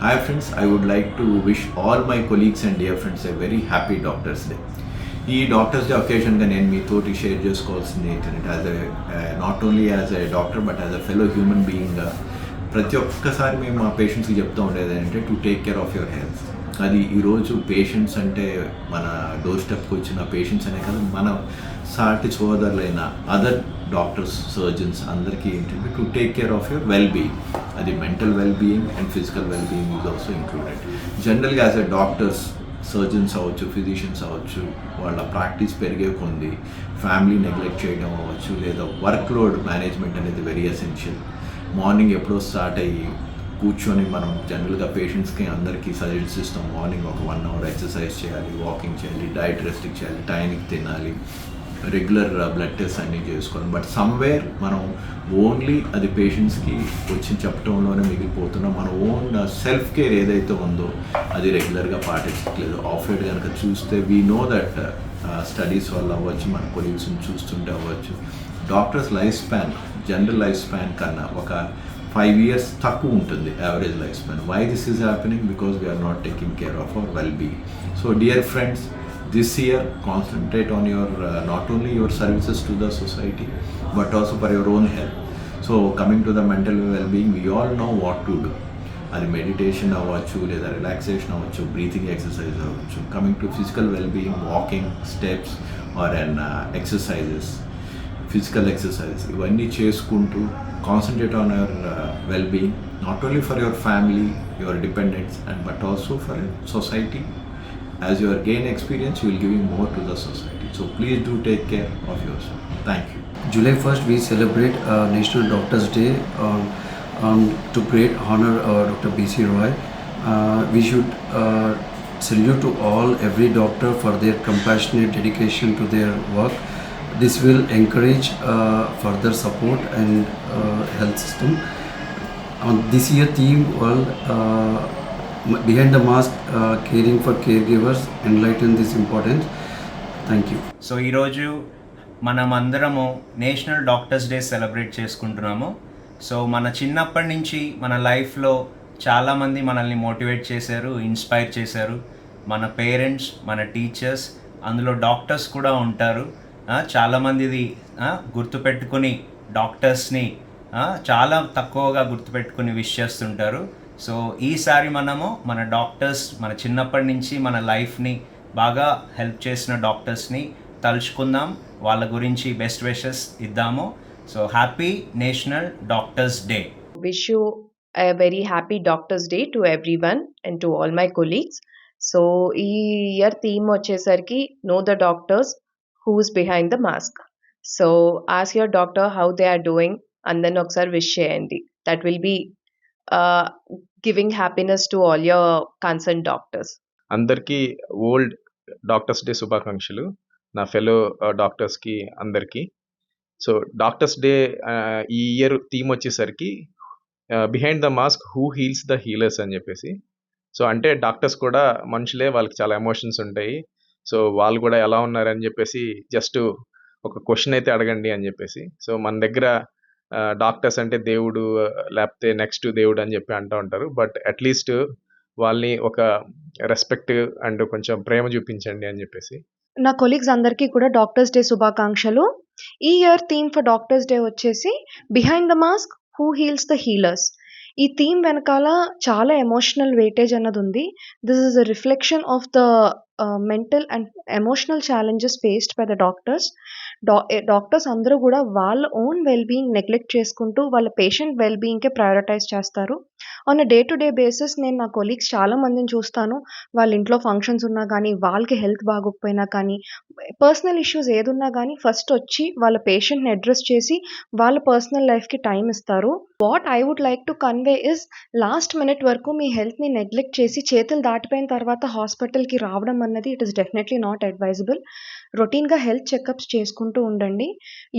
Hi friends, I would like to wish all my colleagues and dear friends a very happy Doctors Day. ఈ doctors day ఒకేషన్గా నేను మీతోటి share చేసుకోవాల్సింది ఏంటంటే not only as a doctor but as a fellow human బీయింగ్గా ప్రతి ఒక్కసారి మేము మా పేషెంట్స్కి చెప్తూ ఉండేది ఏంటంటే to take care of your health. అది ఈరోజు పేషెంట్స్ అంటే మన డోర్ స్టెప్కి వచ్చిన పేషెంట్స్ అనే కాదు, మన సాటి సోదరులైన అదర్ డాక్టర్స్, సర్జన్స్ అందరికీ ఏంటంటే to take care of your well being. అది mental well being and physical well being is also included. జనరల్గా యాజ్ ఎ డాక్టర్స్, సర్జన్స్ అవ్వచ్చు, ఫిజిషియన్స్ అవ్వచ్చు, వాళ్ళ ప్రాక్టీస్ పెరిగే కొంది ఫ్యామిలీ నెగ్లెక్ట్ చేయడం అవ్వచ్చు, లేదా వర్క్ లోడ్ మేనేజ్మెంట్ అనేది వెరీ ఎసెన్షియల్. మార్నింగ్ ఎప్పుడో స్టార్ట్ అయ్యి కూర్చొని మనం జనరల్గా పేషెంట్స్కి అందరికీ సజెస్ట్ ఇస్తాం, మార్నింగ్ ఒక 1 hour ఎక్సర్సైజ్ చేయాలి, వాకింగ్ చేయాలి, డైట్ రెస్ట్రిక్ట్ చేయాలి, టైంకి తినాలి, రెగ్యులర్ బ్లడ్ టెస్ట్ అన్నీ చేసుకోవాలి. బట్ సమ్వేర్ మనం ఓన్లీ అది పేషెంట్స్కి వచ్చి చెప్పడంలోనే మిగిలిపోతున్నాం. మన ఓన్ సెల్ఫ్ కేర్ ఏదైతే ఉందో అది రెగ్యులర్గా పాటించట్లేదు. ఆఫ్ లైట్ కనుక చూస్తే వీ నో దట్ స్టడీస్ వల్ల అవ్వచ్చు, మన కొలీగ్స్ని చూస్తుంటే అవ్వచ్చు, doctors life span general life span కన్నా ఒక 5 years తక్కువ ఉంటుంది average life span. Why this is happening? Because we are not taking care of our well being. So dear friends, this year concentrate on your not only your services to the society but also for your own health. So coming to the mental well-being, we all know what to do. అది meditation అవ్వచ్చు, లేదా relaxation అవ్వచ్చు, breathing exercise అవ్వచ్చు. Coming to physical wellbeing, walking, steps or exercises, physical exercise ఇవన్నీ చేసుకుంటూ concentrate on your wellbeing, not only for your family, your dependents and but also for society. As you are gain experience, you will giving more to the society. So please do take care of yourself. Thank you. July 1st, we celebrate National Doctors Day to great honor Dr. B.C. Roy. We should salute to every doctor for their compassionate dedication to their work. This will encourage further support and health system. On this year theme, behind the mask, caring for caregivers, enlighten this importance. Thank you. So ఈరోజు మనమందరము national doctors day celebrate చేసుకుంటున్నాము. So మన చిన్నప్పటి నుంచి మన లైఫ్లో చాలామంది మనల్ని మోటివేట్ చేశారు, ఇన్స్పైర్ చేశారు. మన పేరెంట్స్, మన టీచర్స్, అందులో డాక్టర్స్ కూడా ఉంటారు. చాలామందిది గుర్తుపెట్టుకుని డాక్టర్స్ని చాలా తక్కువగా గుర్తుపెట్టుకుని విష్ చేస్తుంటారు. సో ఈసారి మనము మన డాక్టర్స్, మన చిన్నప్పటి నుంచి మన లైఫ్ని బాగా హెల్ప్ చేసిన డాక్టర్స్ని తలుచుకుందాం, వాళ్ళ గురించి బెస్ట్ విషెస్ ఇద్దాము. So happy national doctors day. Wish you a very happy Doctors Day to everyone and to all my colleagues. So ఈ ఇయర్ థీమ్ వచ్చేసరికి know the doctors who's behind the mask. So ask your doctor how they are doing and then ఒకసారి wish చేయండి. That will be giving happiness to all your concerned doctors. అందరికీ old doctors day శుభాకాంక్షలు, నా fellow డాక్టర్స్కి అందరికీ. So doctors day ఈ year theme వచ్చేసరికి behind the mask who heals the healers అని చెప్పేసి. సో అంటే డాక్టర్స్ కూడా మనుషులే, వాళ్ళకి చాలా ఎమోషన్స్ ఉంటాయి. సో వాళ్ళు కూడా ఎలా ఉన్నారని చెప్పేసి జస్ట్ ఒక క్వశ్చన్ అయితే అడగండి అని చెప్పేసి. సో మన దగ్గర డాక్టర్స్ అంటే దేవుడు, లేకపోతే నెక్స్ట్ దేవుడు అని చెప్పి అంటూ ఉంటారు. బట్ అట్లీస్ట్ వాళ్ళని ఒక రెస్పెక్ట్ అండ్ కొంచెం ప్రేమ చూపించండి అని చెప్పేసి. నా కొలీగ్స్ అందరికీ కూడా డాక్టర్స్ డే శుభాకాంక్షలు. ఈ year theme for doctors day వచ్చేసి behind the mask who heals the healers. ఈ థీమ్ వెనకాల చాలా ఎమోషనల్ వెయిటేజ్ అన్నది ఉంది. This is a reflection of the mental and emotional challenges faced by the doctors. Doctors అందరూ కూడా వాళ్ళ ఓన్ వెల్బీయింగ్ నెగ్లెక్ట్ చేసుకుంటూ వాళ్ళ పేషెంట్ వెల్బీయింగ్కే ప్రయారిటైజ్ చేస్తారు. On a day to day basis నేను నా కొలీగ్స్ చాలా మందిని చూస్తాను. వాళ్ళ ఇంట్లో ఫంక్షన్స్ ఉన్నా కానీ, వాళ్ళకి హెల్త్ బాగోకపోయినా కానీ, పర్సనల్ ఇష్యూస్ ఏదున్నా కానీ ఫస్ట్ వచ్చి వాళ్ళ పేషెంట్ని అడ్రస్ చేసి వాళ్ళ పర్సనల్ లైఫ్కి టైం ఇస్తారు. What I would like to convey is, last minute వరకు మీ హెల్త్ని నెగ్లెక్ట్ చేసి చేతులు దాటిపోయిన తర్వాత హాస్పిటల్కి రావడం అన్నది it is definitely not advisable. రొటీన్గా హెల్త్ చెకప్స్ చేసుకుంటూ ఉండండి.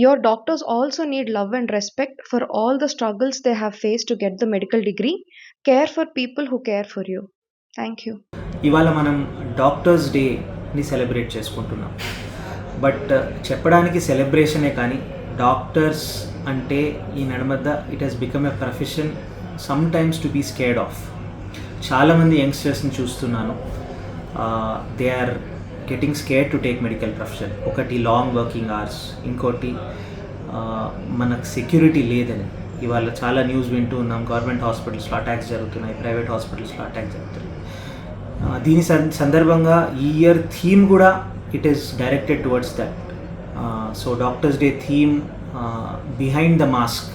Your doctors also need love and respect for all the struggles they have face to get the medical degree. Care for people who care for you. Thank you. ఇవాళ మనం doctors డేని celebrate చేసుకుంటున్నాం. But చెప్పడానికి సెలబ్రేషనే కానీ doctors అంటే ఈ నడమద్ద it has become a profession some times to be scared of. చాలామంది యంగ్స్టర్స్ని చూస్తున్నాను. They are getting scare to take medical profession. ఒకటి లాంగ్ వర్కింగ్ అవర్స్, ఇంకోటి మనకు సెక్యూరిటీ లేదని. ఇవాళ చాలా న్యూస్ వింటూ ఉన్నాం, గవర్నమెంట్ హాస్పిటల్స్లో అటాక్స్ జరుగుతున్నాయి, ప్రైవేట్ హాస్పిటల్స్లో అటాక్స్ జరుగుతున్నాయి. దీని సందర్భంగా ఈ ఇయర్ థీమ్ కూడా it is directed towards that. So doctors day theme behind the mask,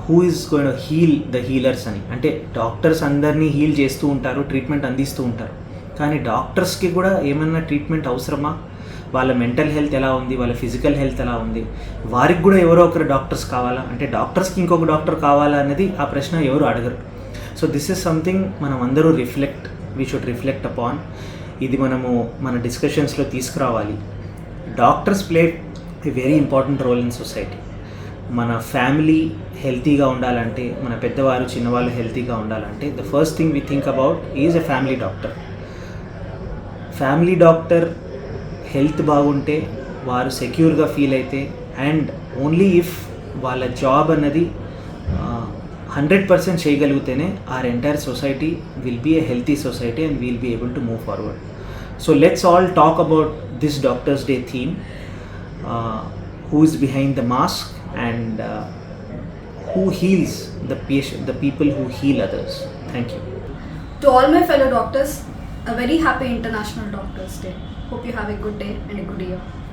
who is going to heal the healers అని. అంటే డాక్టర్స్ అందరినీ హీల్ చేస్తూ ఉంటారు, ట్రీట్మెంట్ అందిస్తూ ఉంటారు, కానీ డాక్టర్స్కి కూడా ఏమన్నా ట్రీట్మెంట్ అవసరమా? వాళ్ళ మెంటల్ హెల్త్ ఎలా ఉంది, వాళ్ళ ఫిజికల్ హెల్త్ ఎలా ఉంది, వారికి కూడా ఎవరో ఒకరు డాక్టర్స్ కావాలా, అంటే డాక్టర్స్కి ఇంకొక డాక్టర్ కావాలా అనేది ఆ ప్రశ్న ఎవరు అడగరు. సో దిస్ ఈజ్ సంథింగ్ మనం అందరూ వీ షుడ్ రిఫ్లెక్ట్ అపాన్. ఇది మనము మన డిస్కషన్స్లో తీసుకురావాలి. Doctors play a very important role in society. మన ఫ్యామిలీ హెల్తీగా ఉండాలంటే, మన పెద్దవారు చిన్నవాళ్ళు హెల్తీగా ఉండాలంటే the first thing we think about is a family doctor. Family doctor health బాగుంటే, వారు సెక్యూర్గా ఫీల్ అయితే, అండ్ ఓన్లీ ఇఫ్ వాళ్ళ జాబ్ అన్నది 100% చేయగలిగితేనే our entire society will be a healthy society and we'll be able to move forward. So let's all talk about this Doctors Day theme, who is behind the mask and who heals the patient, the people who heal others. Thank you. To all my fellow doctors, a very happy International Doctors Day. Hope you have a good day and a good year.